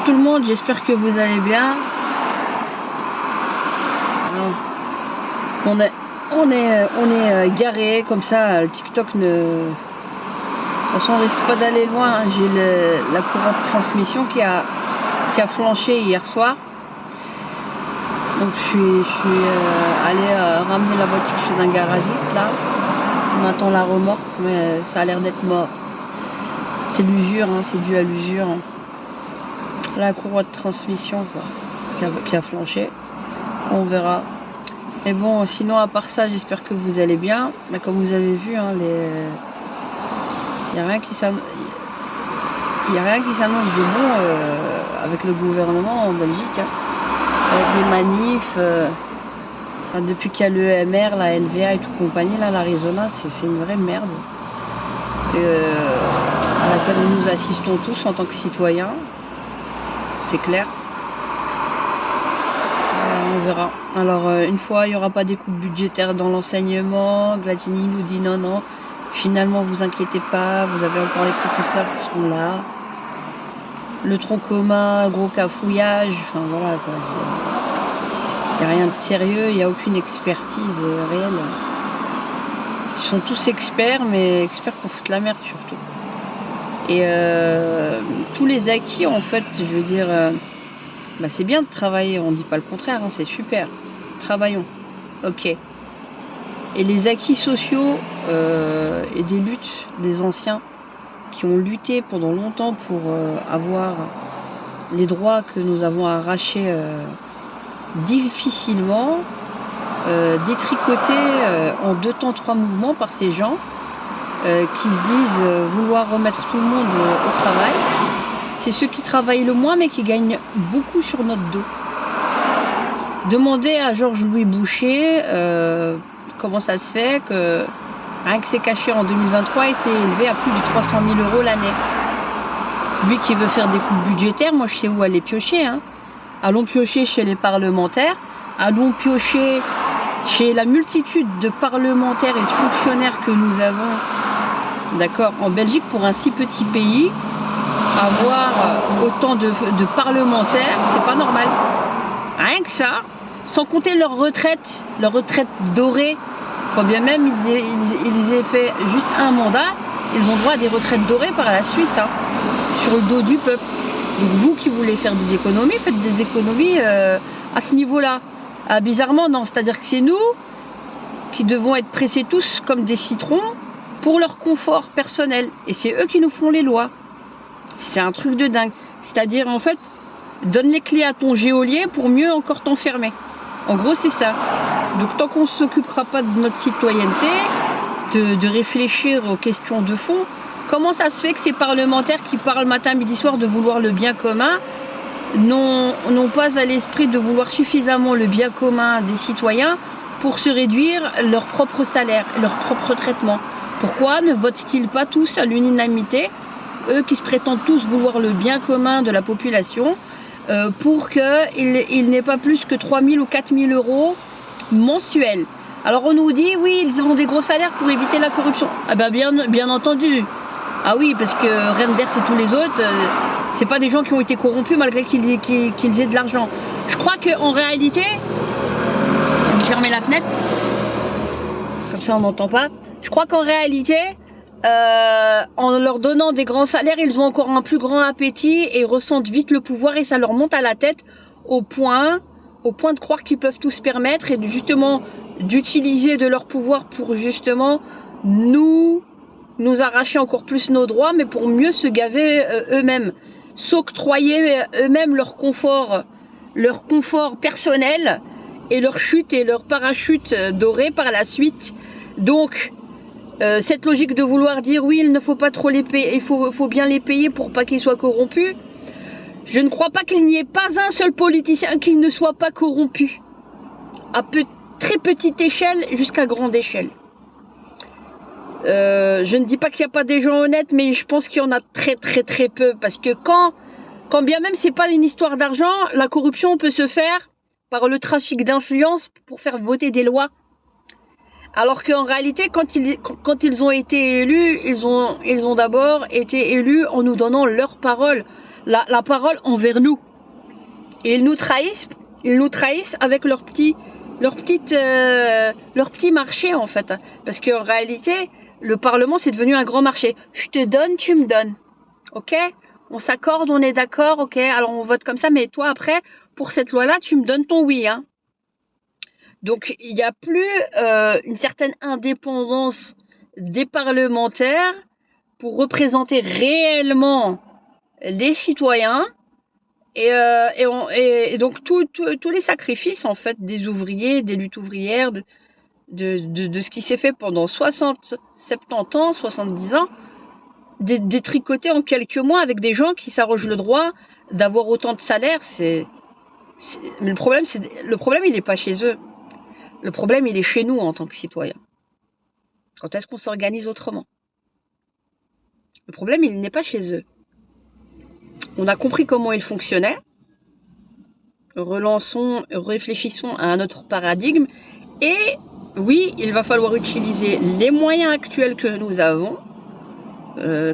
tout le monde, j'espère que vous allez bien. Alors, on est garé comme ça, le TikTok ne... De toute façon on risque pas d'aller loin, j'ai la courroie de transmission qui a flanché hier soir. Donc je suis allé ramener la voiture chez un garagiste là. On attend la remorque mais ça a l'air d'être mort. C'est l'usure, hein, c'est dû à l'usure. La courroie de transmission quoi, qui a flanché. On verra. Mais bon, sinon à part ça, j'espère que vous allez bien. Mais comme vous avez vu, hein, il n'y a rien qui s'annonce de bon avec le gouvernement en Belgique. Hein. Avec les manifs, enfin, depuis qu'il y a l'EMR, la NVA et tout compagnie, là, l'Arizona, c'est une vraie merde. À laquelle nous assistons tous en tant que citoyens. C'est clair. On verra. Alors, une fois, il n'y aura pas des coupes budgétaires dans l'enseignement. Gladini nous dit non, non. Finalement, vous inquiétez pas, vous avez encore les professeurs qui seront là. Le tronc commun, gros cafouillage, enfin voilà quoi. Il n'y a rien de sérieux, il n'y a aucune expertise réelle. Ils sont tous experts, mais experts pour foutre la merde surtout. Et tous les acquis en fait, je veux dire, bah, c'est bien de travailler, on ne dit pas le contraire, hein, c'est super. Travaillons, ok. Et les acquis sociaux et des luttes des anciens qui ont lutté pendant longtemps pour avoir les droits que nous avons arrachés difficilement, détricotés en 2 temps 3 mouvements par ces gens qui se disent vouloir remettre tout le monde au travail. C'est ceux qui travaillent le moins mais qui gagnent beaucoup sur notre dos. Demandez à Georges-Louis Boucher comment ça se fait que rien que ses cachets en 2023 a été élevé à plus de 300 000 € l'année. Lui qui veut faire des coupes budgétaires, moi je sais où aller piocher. Hein. Allons piocher chez les parlementaires, allons piocher chez la multitude de parlementaires et de fonctionnaires que nous avons. D'accord, en Belgique, pour un si petit pays, avoir autant de parlementaires, c'est pas normal. Rien que ça, sans compter leur retraite dorée. Quand bien même ils aient fait juste un mandat, ils ont droit à des retraites dorées par la suite, hein, sur le dos du peuple. Donc vous qui voulez faire des économies, faites des économies à ce niveau-là. Ah, bizarrement, non, c'est-à-dire que c'est nous qui devons être pressés tous comme des citrons pour leur confort personnel. Et c'est eux qui nous font les lois. C'est un truc de dingue. C'est-à-dire, en fait, donne les clés à ton geôlier pour mieux encore t'enfermer. En gros, c'est ça. Donc tant qu'on ne s'occupera pas de notre citoyenneté, de réfléchir aux questions de fond, comment ça se fait que ces parlementaires qui parlent matin, midi, soir de vouloir le bien commun n'ont pas à l'esprit de vouloir suffisamment le bien commun des citoyens pour se réduire leur propre salaire, leur propre traitement? Pourquoi ne votent-ils pas tous à l'unanimité, eux qui se prétendent tous vouloir le bien commun de la population, pour qu'il n'ait pas plus que 3 000 ou 4 000 € mensuels. Alors on nous dit oui, ils ont des gros salaires pour éviter la corruption. Ah ben bien entendu. Ah oui, parce que Renders et tous les autres, c'est pas des gens qui ont été corrompus malgré qu'ils aient de l'argent. Je crois qu'en réalité, je vais fermer la fenêtre, comme ça on n'entend pas. Je crois qu'en réalité, en leur donnant des grands salaires, ils ont encore un plus grand appétit et ressentent vite le pouvoir et ça leur monte à la tête au point de croire qu'ils peuvent tout se permettre et justement d'utiliser de leur pouvoir pour justement nous arracher encore plus nos droits, mais pour mieux se gaver eux-mêmes, s'octroyer eux-mêmes leur confort personnel et leur chute et leur parachute doré par la suite. Donc cette logique de vouloir dire oui, il ne faut pas trop les payer, il faut bien les payer pour pas qu'ils soient corrompus. Je ne crois pas qu'il n'y ait pas un seul politicien qui ne soit pas corrompu. À très petite échelle jusqu'à grande échelle. Je ne dis pas qu'il n'y a pas des gens honnêtes, mais je pense qu'il y en a très peu. Parce que quand bien même c'est pas une histoire d'argent, la corruption peut se faire par le trafic d'influence pour faire voter des lois. Alors qu'en réalité, quand ils ont été élus, ils ont d'abord été élus en nous donnant leur parole. la parole envers nous. Et ils nous trahissent avec leur petit marché en fait. Parce qu'en réalité, le Parlement c'est devenu un grand marché. Je te donne, tu me donnes. Ok? On s'accorde, on est d'accord, ok, alors on vote comme ça, mais toi après, pour cette loi-là, tu me donnes ton oui. Hein. Donc il n'y a plus une certaine indépendance des parlementaires pour représenter réellement les citoyens. Et donc tous les sacrifices en fait des ouvriers, des luttes ouvrières, de ce qui s'est fait pendant 60, 70 ans, 70 ans, détricoté en quelques mois avec des gens qui s'arrogent le droit d'avoir autant de salaire. Mais le problème il n'est pas chez eux. Le problème il est chez nous en tant que citoyens. Quand est-ce qu'on s'organise autrement? Le problème il n'est pas chez eux. On a compris comment ils fonctionnaient. Réfléchissons à un autre paradigme. Et oui, il va falloir utiliser les moyens actuels que nous avons,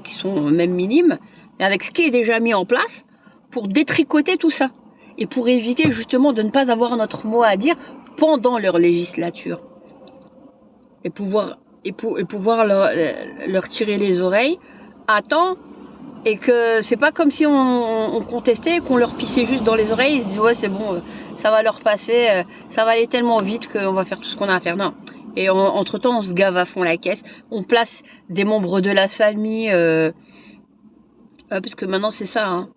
qui sont même minimes, mais avec ce qui est déjà mis en place, pour détricoter tout ça. Et pour éviter justement de ne pas avoir notre mot à dire pendant leur législature. Et pouvoir leur tirer les oreilles à temps. Et que c'est pas comme si on contestait, qu'on leur pissait juste dans les oreilles, ils se disent ouais c'est bon, ça va leur passer, ça va aller tellement vite qu'on va faire tout ce qu'on a à faire. Non. Et entre temps on se gave à fond la caisse, on place des membres de la famille, parce que maintenant c'est ça, hein.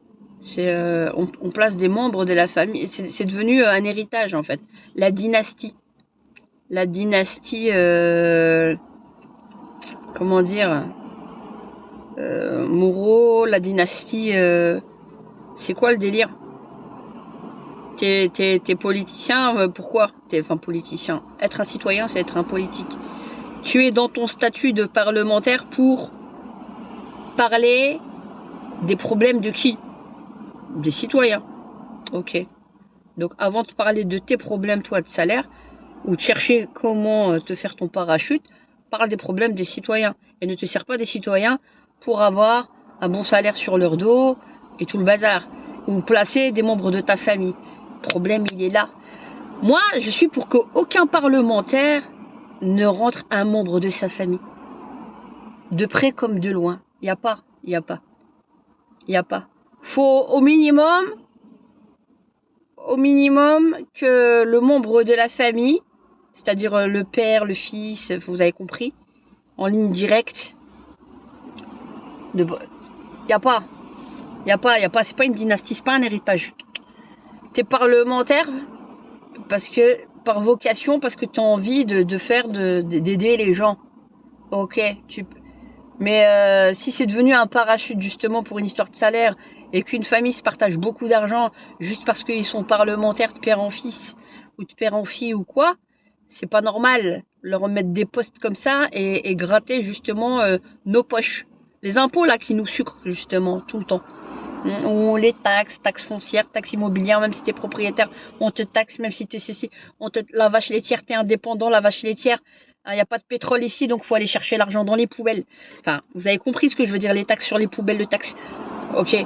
On place des membres de la famille, c'est devenu un héritage en fait, la dynastie, comment dire, Moreau, la dynastie, c'est quoi le délire? T'es politicien, pourquoi? Enfin politicien. Être un citoyen, c'est être un politique. Tu es dans ton statut de parlementaire pour parler des problèmes de qui? Des citoyens. Ok. Donc avant de parler de tes problèmes, toi, de salaire, ou de chercher comment te faire ton parachute, parle des problèmes des citoyens. Et ne te sers pas des citoyens pour avoir un bon salaire sur leur dos et tout le bazar. Ou placer des membres de ta famille. Le problème, il est là. Moi, je suis pour qu'aucun parlementaire ne rentre un membre de sa famille. De près comme de loin. Il n'y a pas. Faut au minimum que le membre de la famille, c'est-à-dire le père, le fils, vous avez compris, en ligne directe, y a pas, c'est pas une dynastie, c'est pas un héritage. T'es parlementaire parce que, par vocation, parce que tu as envie d'aider les gens. Ok, mais si c'est devenu un parachute justement pour une histoire de salaire et qu'une famille se partage beaucoup d'argent juste parce qu'ils sont parlementaires de père en fils ou de père en fille ou quoi, c'est pas normal leur mettre des postes comme ça et gratter justement nos poches. Les impôts là qui nous sucrent justement tout le temps. Ou les taxes foncières, taxes immobilières, même si tu es propriétaire, on te taxe, même si tu es ceci, la vache laitière, tu es indépendant, la vache laitière, il n'y a pas de pétrole ici, donc il faut aller chercher l'argent dans les poubelles. Enfin, vous avez compris ce que je veux dire, les taxes sur les poubelles, le taxe. Ok.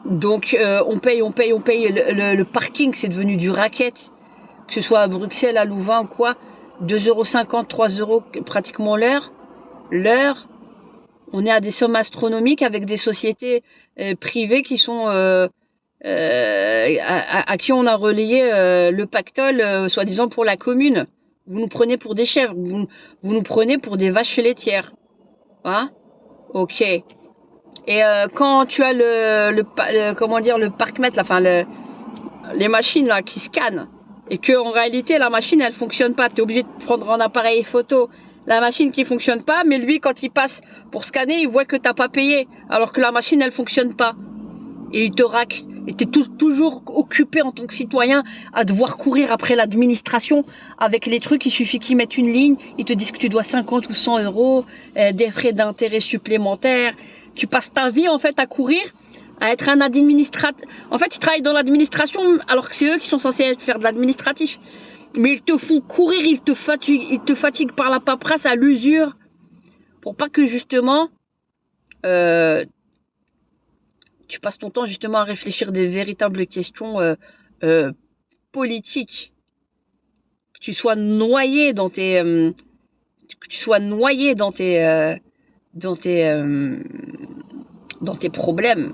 Donc on paye le parking, c'est devenu du racket. Que ce soit à Bruxelles, à Louvain ou quoi, 2,50 €, 3 € pratiquement l'heure. On est à des sommes astronomiques avec des sociétés privées qui sont à qui on a relayé le pactole, soi-disant pour la commune. Vous nous prenez pour des chèvres, vous nous prenez pour des vaches laitières. Hein? Ok. Et quand tu as comment dire, le parc-mètre, enfin les machines là qui scannent, et que en réalité la machine elle fonctionne pas, tu es obligé de prendre un appareil photo la machine qui fonctionne pas, mais lui quand il passe pour scanner il voit que t'as pas payé alors que la machine elle fonctionne pas et il te raque et t'es toujours occupé en tant que citoyen à devoir courir après l'administration avec les trucs. Il suffit qu'ils mettent une ligne, ils te disent que tu dois 50 ou 100 €, des frais d'intérêt supplémentaires. Tu passes ta vie en fait à courir, à être un administrateur. En fait, tu travailles dans l'administration alors que c'est eux qui sont censés faire de l'administratif. Mais ils te font courir, ils te fatiguent par la paperasse à l'usure pour pas que justement tu passes ton temps justement à réfléchir des véritables questions politiques. Que tu sois noyé dans tes, que tu sois noyé dans tes, dans tes problèmes,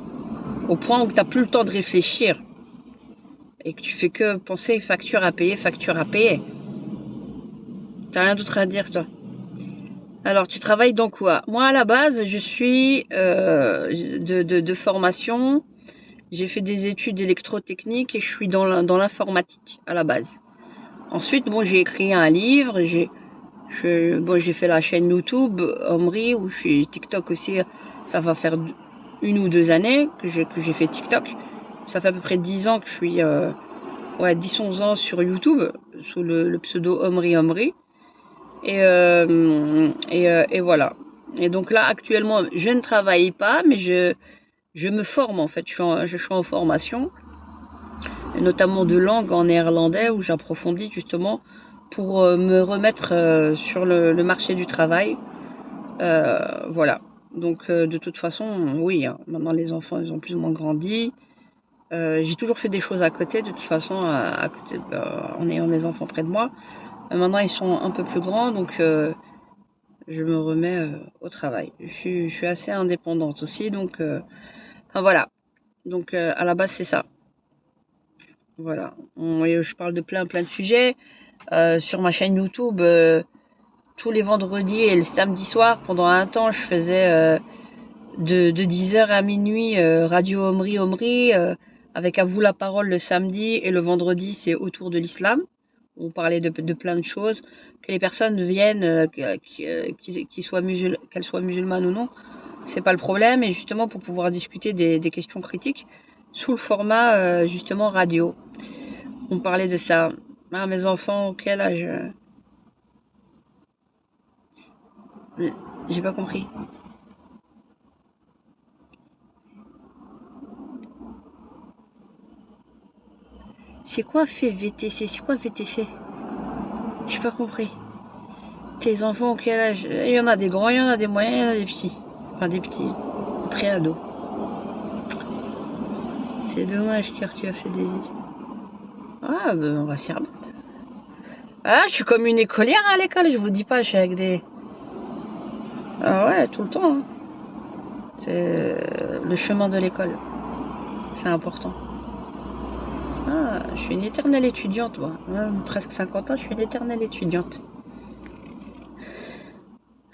au point où tu n'as plus le temps de réfléchir et que tu fais que penser facture à payer, facture à payer. T'as rien d'autre à dire, toi? Alors, tu travailles dans quoi? Moi, à la base, je suis de formation. J'ai fait des études électrotechniques et je suis dans l'informatique à la base. Ensuite, bon, j'ai écrit un livre. J'ai fait la chaîne YouTube Omri, où je suis TikTok aussi. Ça va faire 1 ou 2 années que j'ai fait TikTok. Ça fait à peu près 10 ans que je suis, 10-11 ans sur YouTube sous le pseudo Omri. Et voilà. Et donc là, actuellement, je ne travaille pas, mais je me forme en fait. Je suis en formation, notamment de langue en néerlandais, où j'approfondis justement pour me remettre sur le marché du travail. Voilà. Donc de toute façon, oui, hein, maintenant les enfants, ils ont plus ou moins grandi. J'ai toujours fait des choses à côté, de toute façon, à côté, en ayant mes enfants près de moi. Maintenant, ils sont un peu plus grands, donc je me remets au travail. Je suis assez indépendante aussi, donc enfin, voilà. Donc à la base, c'est ça. Voilà. Je parle de plein de sujets sur ma chaîne YouTube. Tous les vendredis et le samedi soir, pendant un temps, je faisais de 10h à minuit Radio Omri, avec À vous la parole le samedi, et le vendredi, c'est autour de l'islam. On parlait de plein de choses, que les personnes viennent, qu'elles soient musulmanes ou non, c'est pas le problème, et justement pour pouvoir discuter des questions critiques sous le format justement radio. On parlait de ça. Ah, mes enfants, quel âge? J'ai pas compris. C'est quoi fait VTC? C'est quoi VTC? J'ai pas compris. Tes enfants, quel âge? Il y en a des grands, il y en a des moyens, il y en a des petits. Enfin, des petits. Pré-ados. C'est dommage car tu as fait des études. Ah, ben on va s'y remettre. Ah, je suis comme une écolière à l'école, je vous dis pas, je suis avec des. Ah ouais, tout le temps. Hein. C'est le chemin de l'école. C'est important. Ah, je suis une éternelle étudiante, moi. Même presque 50 ans, je suis une éternelle étudiante.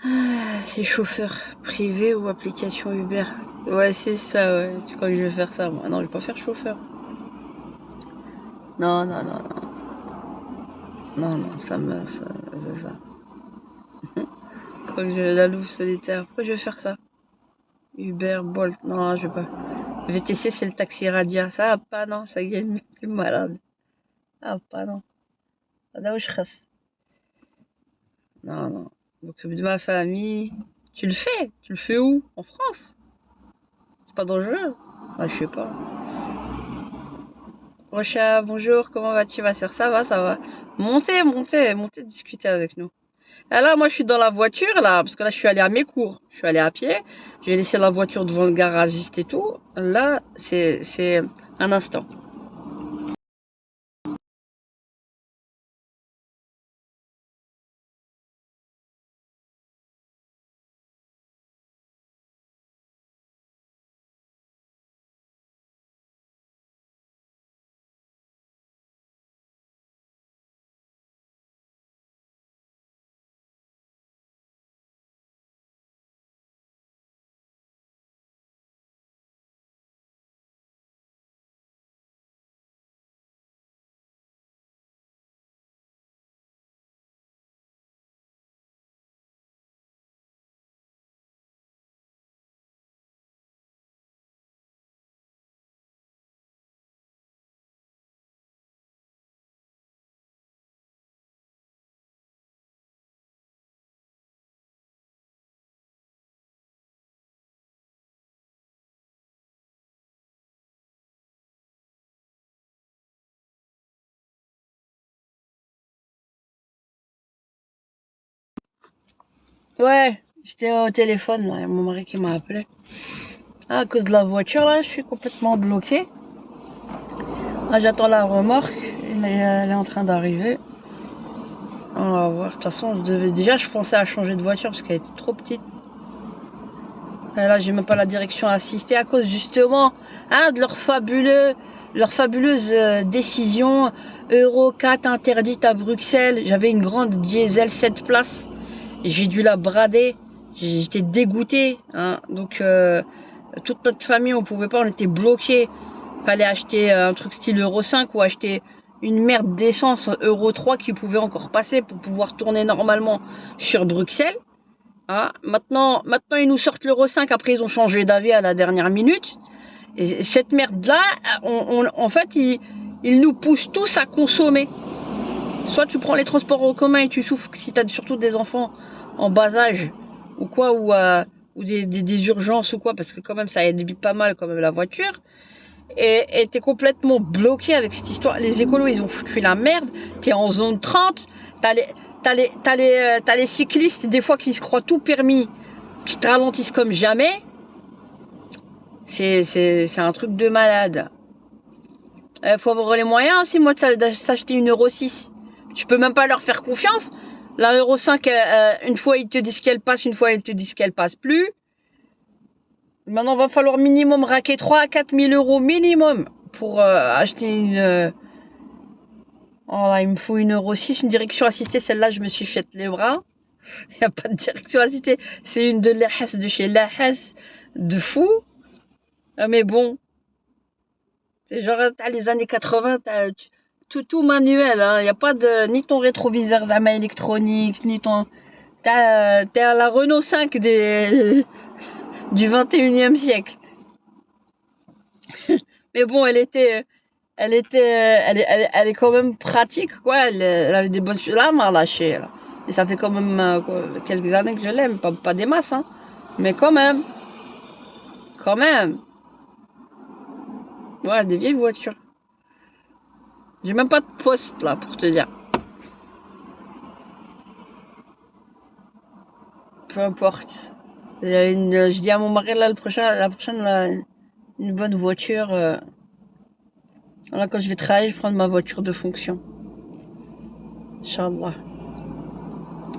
Ah, c'est chauffeur privé ou application Uber? Ouais, c'est ça, ouais. Tu crois que je vais faire ça, moi? Non, je vais pas faire chauffeur. Non, non, non, non. Non, non, c'est ça. Je crois que la louve solitaire. Pourquoi je vais faire ça? Uber, Bolt. Non, je vais pas. VTC, c'est le taxi Radia. Ça va pas, non, ça gagne. T'es malade. Ah, pas, non. Là où je reste. Non, non. Je m'occupe de ma famille. Tu le fais? Tu le fais où? En France? C'est pas dangereux? Ah, je sais pas. Rocha, bonjour, comment vas-tu, ma soeur? Ça va, ça va. Montez, discuter avec nous. Et là, moi, je suis dans la voiture, là, parce que là, je suis allée à mes cours. Je suis allée à pied. J'ai laissé la voiture devant le garagiste et tout. Là, c'est un instant. Ouais, j'étais au téléphone, là, il y a mon mari qui m'a appelé. Ah, à cause de la voiture, là, je suis complètement bloqué. Là, j'attends la remorque. Elle est en train d'arriver. On va voir. De toute façon, déjà, je pensais à changer de voiture parce qu'elle était trop petite. Et là, j'ai même pas la direction assistée à cause justement de leur fabuleuse décision Euro 4 interdite à Bruxelles. J'avais une grande diesel 7 places. J'ai dû la brader. J'étais dégoûté. Hein. Donc, toute notre famille, on pouvait pas, on était bloqués. Fallait acheter un truc style Euro 5 ou acheter une merde d'essence Euro 3 qui pouvait encore passer pour pouvoir tourner normalement sur Bruxelles. Ah, maintenant, ils nous sortent l'Euro 5, après ils ont changé d'avis à la dernière minute. Et cette merde-là, en fait, ils nous poussent tous à consommer. Soit tu prends les transports en commun et tu souffres si tu as surtout des enfants en bas âge, ou quoi, ou des urgences ou quoi, parce que quand même ça aide pas mal quand même la voiture. Et t'es complètement bloqué avec cette histoire. Les écolos, ils ont foutu la merde. T'es en zone 30, t'as les cyclistes, des fois, qui se croient tout permis, qui te ralentissent comme jamais. C'est un truc de malade. Faut avoir les moyens aussi, moi, de s'acheter une Euro 6. Tu peux même pas leur faire confiance. La Euro 5, une fois, ils te disent qu'elle passe, une fois, ils te disent qu'elle passe plus. Maintenant, il va falloir minimum raquer 3 à 4 000 euros minimum pour acheter une... Oh là, il me faut une Euro 6, une direction assistée. Celle-là, je me suis fait les bras. Il n'y a pas de direction assistée. C'est une de l'Ehas, de chez l'Ehas, de fou. Mais bon, c'est genre, t'as les années 80, t'as tout manuel. Il n'y a pas de ni ton rétroviseur d'armes électronique, ni ton... T'es à la Renault 5 du 21e siècle. Mais bon, elle est quand même pratique, quoi. Elle avait des bonnes... Là, elle m'a lâché, là. Et ça fait quand même quelques années que je l'aime. Pas des masses, hein. Mais quand même. Quand même. Ouais, des vieilles voitures. J'ai même pas de poste, là, pour te dire. Peu importe. Je dis à mon mari, là, la prochaine, là, une bonne voiture. Là, quand je vais travailler, je vais prendre ma voiture de fonction. Inch'Allah.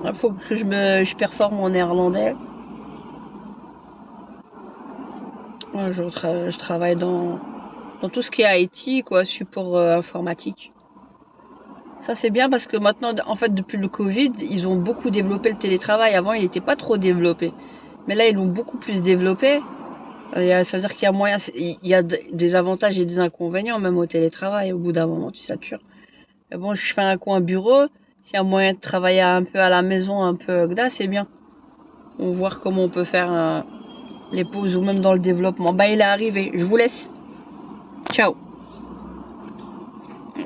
Il faut que je performe en néerlandais. Ouais, je travaille dans tout ce qui est IT, quoi, support informatique. Ça, c'est bien parce que maintenant, en fait, depuis le Covid, ils ont beaucoup développé le télétravail. Avant, il n'était pas trop développé. Mais là, ils l'ont beaucoup plus développé. Ça veut dire qu'il y a moyen, il y a des avantages et des inconvénients, même au télétravail. Au bout d'un moment, tu satures. Mais bon, je fais un coin bureau. S'il y a moyen de travailler un peu à la maison, un peu là, c'est bien. On va voir comment on peut faire les pauses ou même dans le développement. Bah, il est arrivé. Je vous laisse. Ciao.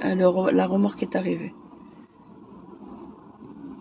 La remorque est arrivée.